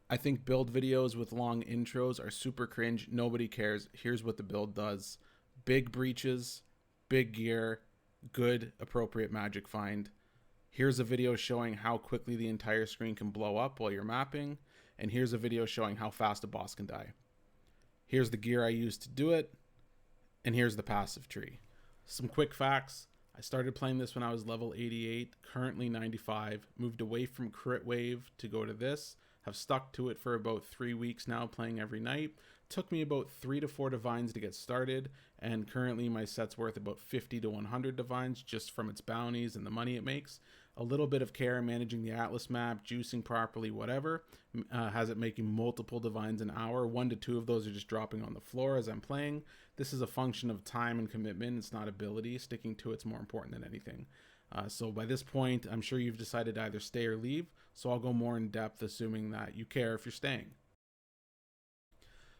I think build videos with long intros are super cringe. Nobody cares. Here's what the build does: big breaches, big gear, good appropriate magic find. Here's a video showing how quickly the entire screen can blow up while you're mapping, and here's a video showing how fast a boss can die. Here's the gear I used to do it, and here's the passive tree. Some quick facts: I started playing this when I was level 88, currently 95, moved away from crit wave to go to this, have stuck to it for about 3 weeks now, playing every night. Took me about 3 to 4 divines to get started, and currently my set's worth about 50 to 100 divines just from its bounties and the money it makes. A little bit of care managing the Atlas map, juicing properly, whatever, has it making multiple divines an hour. 1 to 2 of those are just dropping on the floor as I'm playing. This is a function of time and commitment. It's not ability. Sticking to it's more important than anything. So by this point, I'm sure you've decided to either stay or leave. So I'll go more in depth, assuming that you care if you're staying.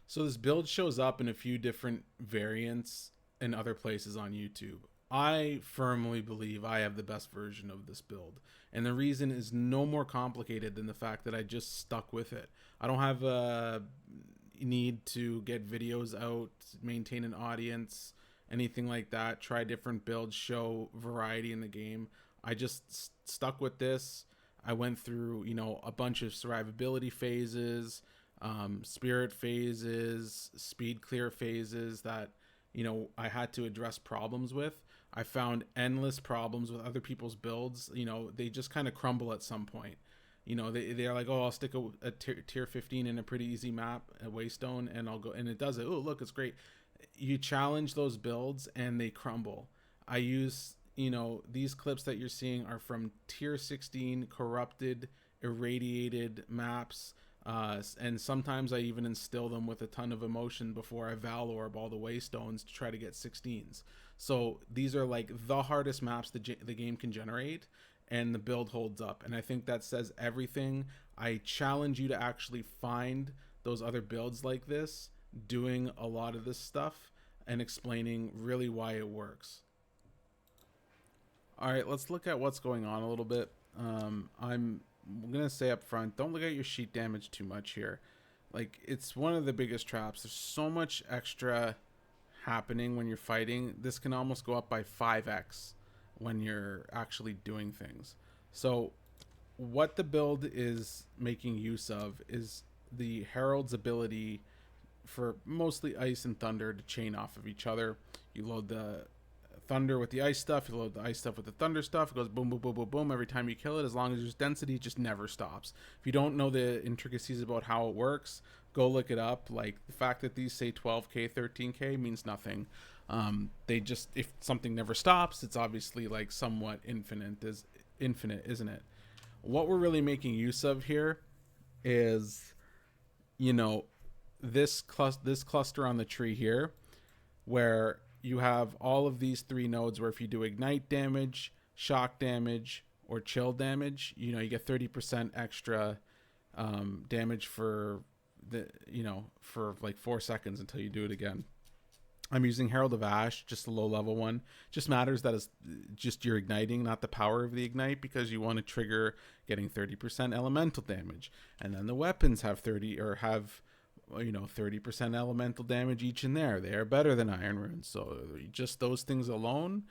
So this build shows up in a few different variants in other places on YouTube. I firmly believe I have the best version of this build. And the reason is no more complicated than the fact that I just stuck with it. I don't have a need to get videos out, maintain an audience, anything like that. Try different builds, show variety in the game. I just stuck with this. I went through, a bunch of survivability phases, spirit phases, speed clear phases that, I had to address problems with. I found endless problems with other people's builds. They just kind of crumble at some point. They're like, oh, I'll stick a tier 15 in a pretty easy map, a Waystone, and I'll go, and it does it. Oh, look, it's great. You challenge those builds and they crumble. I use, these clips that you're seeing are from tier 16 corrupted, irradiated maps. And sometimes I even instill them with a ton of emotion before I Valorb all the Waystones to try to get 16s. So these are like the hardest maps the game can generate, and the build holds up. And I think that says everything. I challenge you to actually find those other builds like this, doing a lot of this stuff and explaining really why it works. All right, let's look at what's going on a little bit. I'm going to say up front, don't look at your sheet damage too much here. Like, it's one of the biggest traps. There's so much extra happening when you're fighting. This can almost go up by 5x when you're actually doing things. So what the build is making use of is the Herald's ability for mostly ice and thunder to chain off of each other. You load the thunder with the ice stuff, you load the ice stuff with the thunder stuff. It goes boom, boom, boom, boom, boom every time you kill it. As long as there's density, it just never stops. If you don't know the intricacies about how it works, go look it up. Like, the fact that these say 12k, 13k means nothing. They just, if something never stops, it's obviously like somewhat infinite, isn't it? What we're really making use of here is, this cluster on the tree here, where you have all of these 3 nodes where if you do ignite damage, shock damage, or chill damage, you get 30% extra damage for for like 4 seconds until you do it again. I'm using Herald of Ash, just a low level one. Just matters that it's just you're igniting, not the power of the ignite, because you want to trigger getting 30% elemental damage. And then the weapons have 30% elemental damage each in there. They are better than Iron Runes. So just those things alone,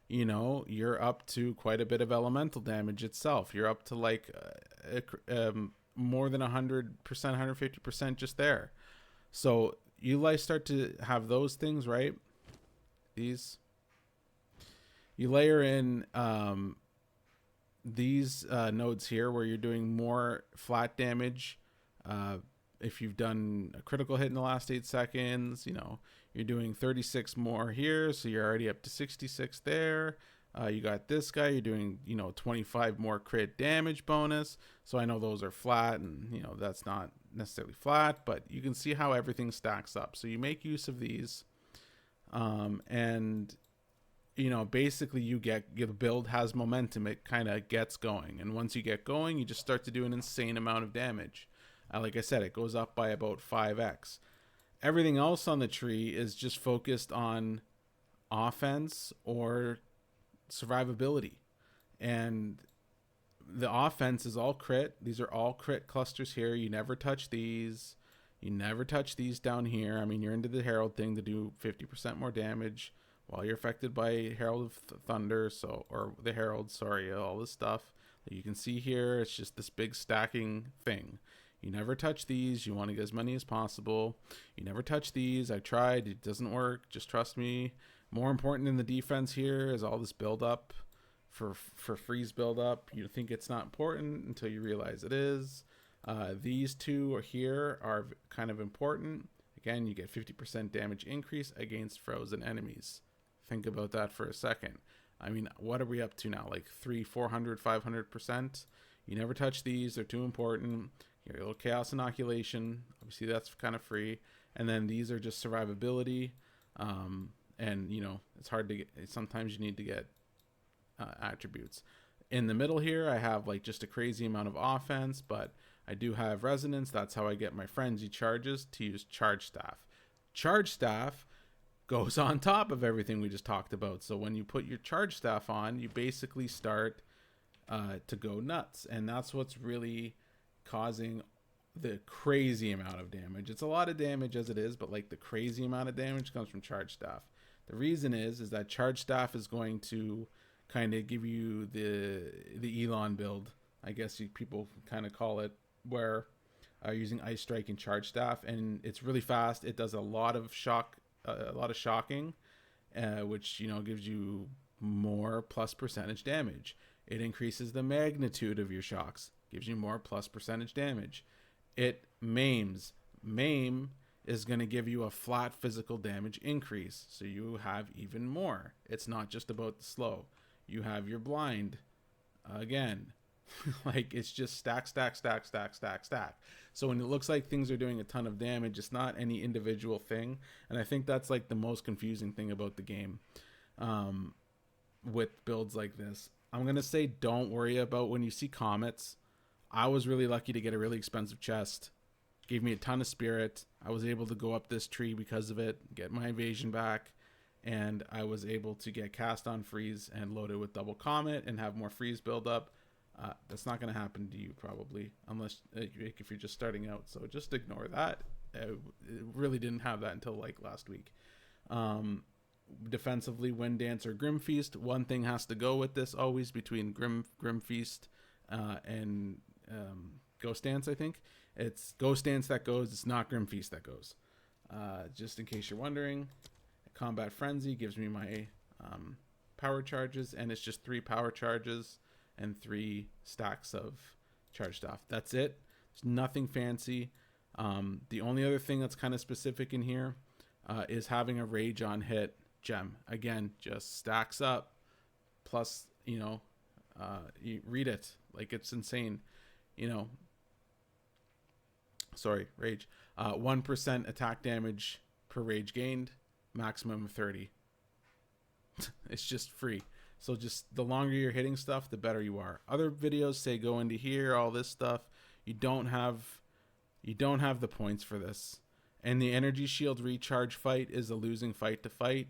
you're up to quite a bit of elemental damage itself. You're up to like more than 100%, 150% just there. So you start to have those things, right? You layer in these nodes here where you're doing more flat damage. If you've done a critical hit in the last 8 seconds, you're doing 36 more here. So you're already up to 66 there. You got this guy, you're doing, 25 more crit damage bonus. So I know those are flat and, that's not necessarily flat, but you can see how everything stacks up. So you make use of these. And, basically the build has momentum. It kind of gets going. And once you get going, you just start to do an insane amount of damage. Like I said, it goes up by about 5x. Everything else on the tree is just focused on offense or survivability. And The offense is all crit. These are all crit clusters here. You never touch these. You never touch these down here. I mean, you're into the Herald thing to do 50% more damage while you're affected by Herald of Thunder, so, or the Herald, sorry, all this stuff that you can see here. It's just this big stacking thing. You never touch these. You want to get as many as possible. You never touch these. I tried. It doesn't work. Just trust me. More important than the defense here is all this build up for freeze build up. You think it's not important until you realize it is. These two here are kind of important. Again, you get 50% damage increase against frozen enemies. Think about that for a second. I mean, what are we up to now? Like 300, 400, 500%? You never touch these. They're too important. Your little chaos inoculation. Obviously, that's kind of free. And then these are just survivability. And, you know, it's hard to get. Sometimes you need to get attributes. In the middle here, I have like just a crazy amount of offense, but I do have resonance. That's how I get my frenzy charges to use charge staff. Charge staff goes on top of everything we just talked about. So when you put your charge staff on, you basically start to go nuts, and that's what's really causing the crazy amount of damage. It's a lot of damage as it is, but like the crazy amount of damage comes from charge staff. The reason is that charge staff is going to kind of give you the Elon build, I guess people kind of call it, where using Ice Strike and Charge Staff, and it's really fast. It does a lot of shocking, which, you know, gives you more plus percentage damage. It increases the magnitude of your shocks, gives you more plus percentage damage. It maims. Maim is going to give you a flat physical damage increase, so you have even more. It's not just about the slow. You have your blind again. Like, it's just stack. So when it looks like things are doing a ton of damage, it's not any individual thing. And I think that's like the most confusing thing about the game with builds like this. I'm going to say don't worry about when you see comets. I was really lucky to get a really expensive chest. Gave me a ton of spirit. I was able to go up this tree because of it, get my evasion back, and I was able to get cast on freeze and load it with double comet and have more freeze build up. That's not going to happen to you probably, unless if you're just starting out. So just ignore that. It really didn't have that until like last week. Defensively, Wind Dance or Grim Feast. One thing has to go with this always between Grim Feast and Ghost Dance. I think it's Ghost Dance that goes. It's not Grim Feast that goes. Just in case you're wondering, Combat Frenzy gives me my power charges, and it's just 3 power charges and 3 stacks of charge staff. That's it. There's nothing fancy. The only other thing that's kind of specific in here is having a rage on hit gem. Again, just stacks up. Plus, you know, you read it. Like, it's insane. You know, sorry, rage. 1% attack damage per rage gained. Maximum of 30. It's just free. So just the longer you're hitting stuff, the better you are. Other videos say go into here, all this stuff. You don't have the points for this. And the energy shield recharge fight is a losing fight to fight.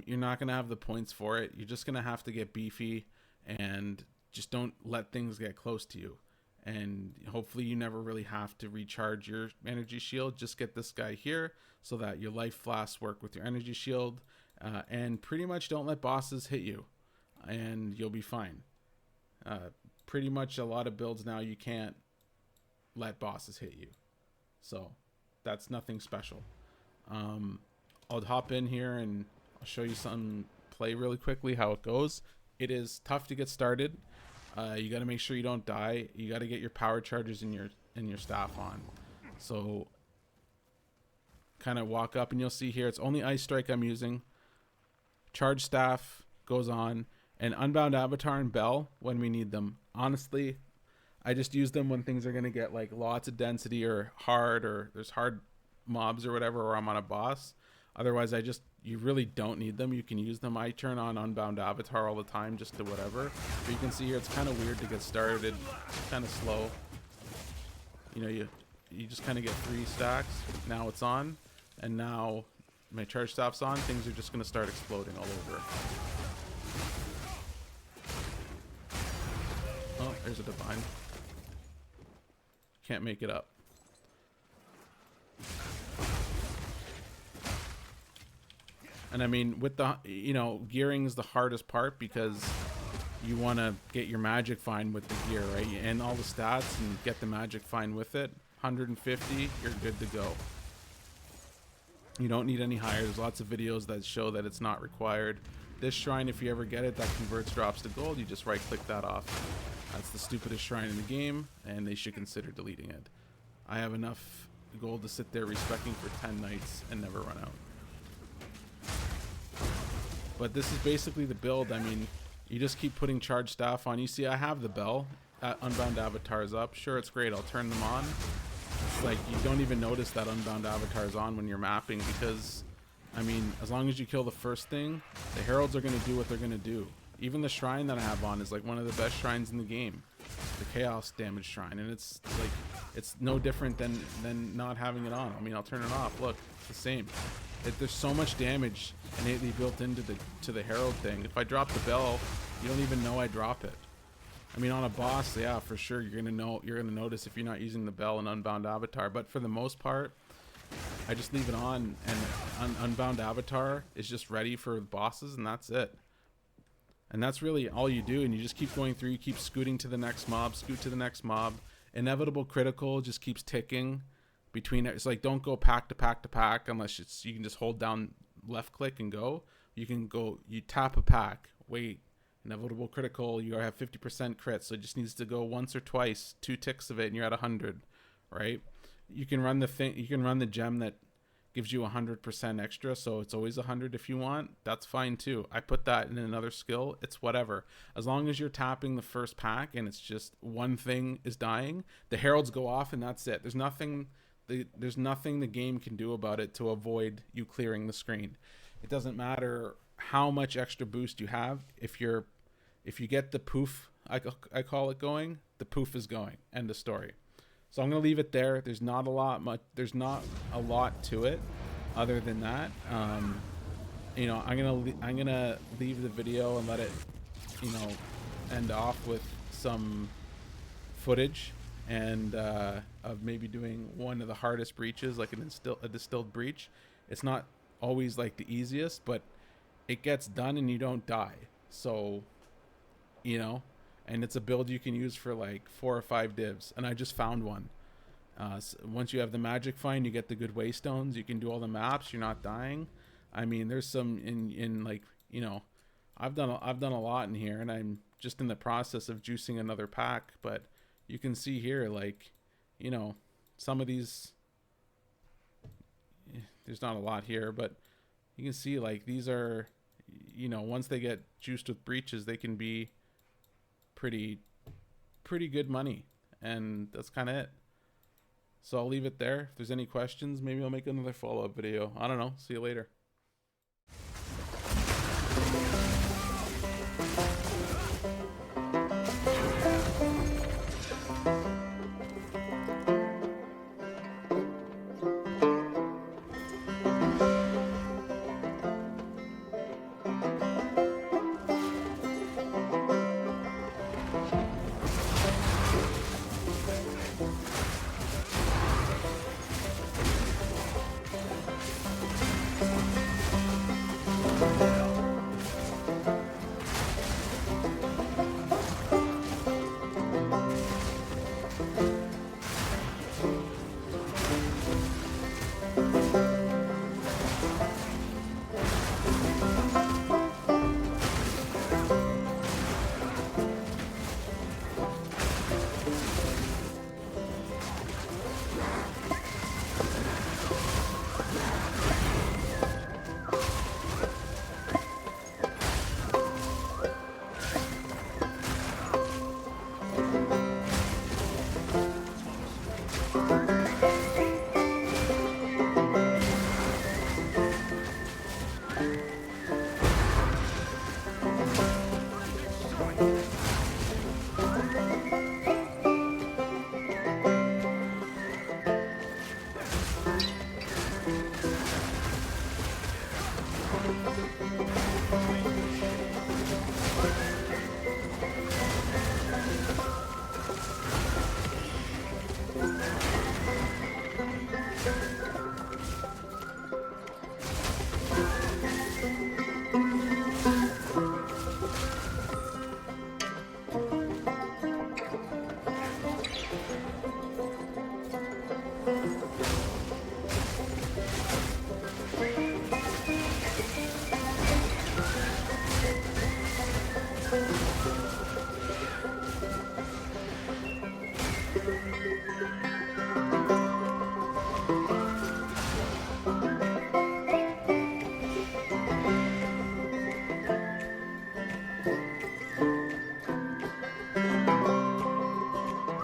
You're not going to have the points for it. You're just going to have to get beefy and just don't let things get close to you. And hopefully you never really have to recharge your energy shield. Just get this guy here so that your life flasks work with your energy shield. And pretty much don't let bosses hit you, and you'll be fine. Pretty much a lot of builds now you can't let bosses hit you. So that's nothing special. I'll hop in here and I'll show you some play really quickly how it goes. It is tough to get started. You got to make sure you don't die. You got to get your power charges and your staff on. So kind of walk up and you'll see here it's only Ice Strike I'm using. Charge staff goes on, and Unbound Avatar and Bell when we need them. Honestly, I just use them when things are going to get like lots of density or there's hard mobs or whatever, or I'm on a boss. Otherwise, you really don't need them. You can use them. I turn on Unbound Avatar all the time just to whatever. But you can see here it's kind of weird to get started. It's kind of slow. You know, you just kind of get 3 stacks. Now it's on, and now my charge staff's on. Things are just going to start exploding all over. Oh, There's a divine. Can't make it up. And I mean, with the, you know, gearing is the hardest part because you want to get your magic fine with the gear, right? And all the stats and get the magic fine with it. 150, you're good to go. You don't need any higher. There's lots of videos that show that it's not required. This shrine, if you ever get it, that converts drops to gold. You just right click that off. That's the stupidest shrine in the game, and they should consider deleting it. I have enough gold to sit there respecking for 10 nights and never run out. But this is basically the build. I mean, you just keep putting charged staff on. You see, I have the bell. Unbound avatars up. Sure, it's great. I'll turn them on. It's like you don't even notice that unbound avatar is on when you're mapping because, I mean, as long as you kill the first thing, the heralds are going to do what they're going to do. Even the shrine that I have on is like one of the best shrines in the game, the chaos damage shrine, and it's like it's no different than not having it on. I mean, I'll turn it off. Look, it's the same. There's so much damage innately built into the herald thing. If I drop the bell, you don't even know I drop it. I mean, on a boss, yeah, for sure, you're gonna notice if you're not using the bell and unbound avatar. But for the most part, I just leave it on, and unbound avatar is just ready for bosses, and that's it. And that's really all you do, and you just keep going through. You keep scooting to the next mob, scoot to the next mob. Inevitable critical just keeps ticking between. It's like don't go pack to pack to pack unless you can just hold down left click and go. You can go. You tap a pack. Wait. Inevitable critical. You have 50% crit, so it just needs to go once or twice. 2 ticks of it, and you're at 100. Right? You can run the thing. You can run the gem that gives you 100% extra, so it's always 100 if you want. That's fine too. I put that in another skill. It's whatever. As long as you're tapping the first pack and it's just one thing is dying, the heralds go off and that's it. There's nothing the game can do about it to avoid you clearing the screen. It doesn't matter how much extra boost you have. If you get the poof, I call it going, the poof is going. End of story. So I'm gonna leave it there. There's not a lot to it, other than that. You know, I'm gonna leave the video and let it, you know, end off with some footage and of maybe doing one of the hardest breaches, like a distilled breach. It's not always like the easiest, but it gets done and you don't die. So, you know. And it's a build you can use for like 4 or 5 divs. And I just found one. So once you have the magic find, you get the good waystones. You can do all the maps. You're not dying. I mean, there's some in like, you know, I've done a lot in here, and I'm just in the process of juicing another pack. But you can see here, like, you know, some of these. There's not a lot here, but you can see like these are, you know, once they get juiced with breaches, they can be pretty good money, and that's kind of it. So I'll leave it there. If there's any questions, maybe I'll make another follow-up video. I don't know. See you later.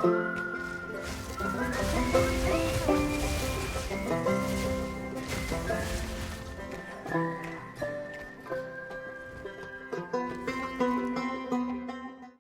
Bye.